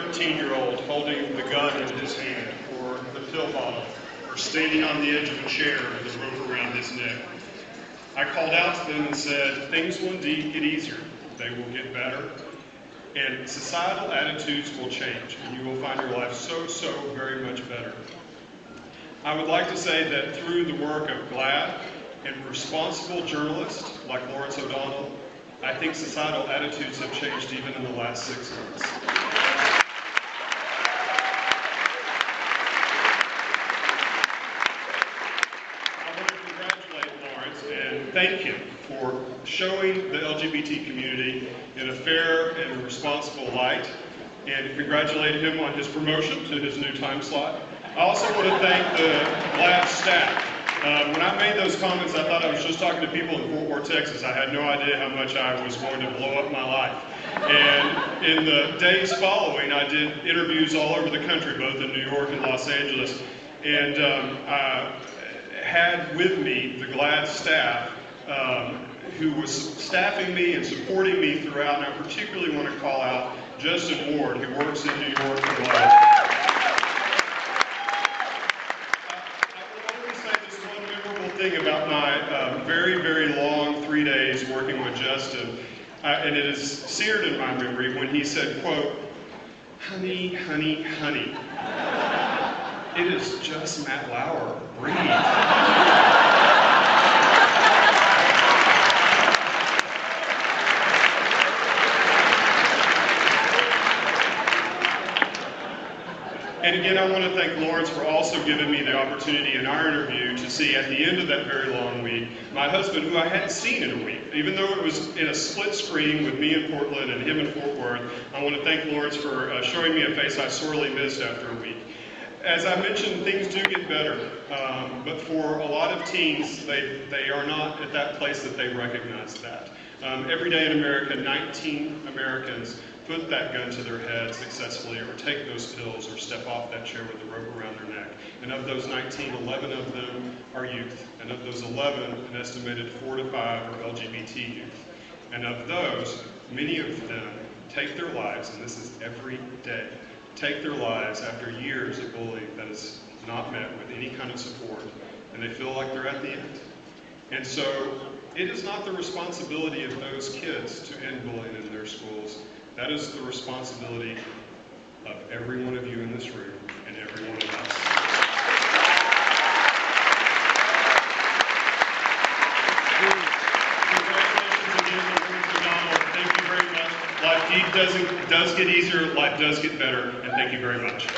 13-year-old holding the gun in his hand, or the pill bottle, or standing on the edge of a chair with a rope around his neck. I called out to them and said, things will indeed get easier. They will get better. And societal attitudes will change, and you will find your life so very much better. I would like to say that through the work of GLAAD and responsible journalists like Lawrence O'Donnell, I think societal attitudes have changed even in the last 6 months. I want to congratulate Lawrence and thank him for showing the LGBT community in a fair and responsible light, and congratulate him on his promotion to his new time slot. I also want to thank the GLAAD staff. When I made those comments, I thought I was just talking to people in Fort Worth, Texas. I had no idea how much I was going to blow up my life. And in the days following, I did interviews all over the country, both in New York and Los Angeles. And I had with me the GLAAD staff who was staffing me and supporting me throughout. And I particularly want to call out Justin Ward, who works in New York for GLAAD. Thing about my very long 3 days working with Justin, and it is seared in my memory when he said, quote, honey, honey, honey, it is just Matt Lauer, breathe. And again, I want to thank Lawrence for also giving me the opportunity in our interview to see at the end of that very long week, my husband, who I hadn't seen in a week. Even though it was in a split screen with me in Portland and him in Fort Worth, I want to thank Lawrence for showing me a face I sorely missed after a week. As I mentioned, things do get better, but for a lot of teens, they are not at that place that they recognize that. Every day in America, 19 Americans put that gun to their head successfully, or take those pills, or step off that chair with the rope around their neck. And of those 19, 11 of them are youth. And of those 11, an estimated 4 to 5 are LGBT youth. And of those, many of them take their lives, and this is every day, take their lives after years of bullying that is not met with any kind of support, and they feel like they're at the end. And so, it is not the responsibility of those kids to end bullying in their schools. That is the responsibility of every one of you in this room and every one of us. Congratulations again to Lawrence O'Donnell. Thank you very much. Life does get easier, life does get better, and thank you very much.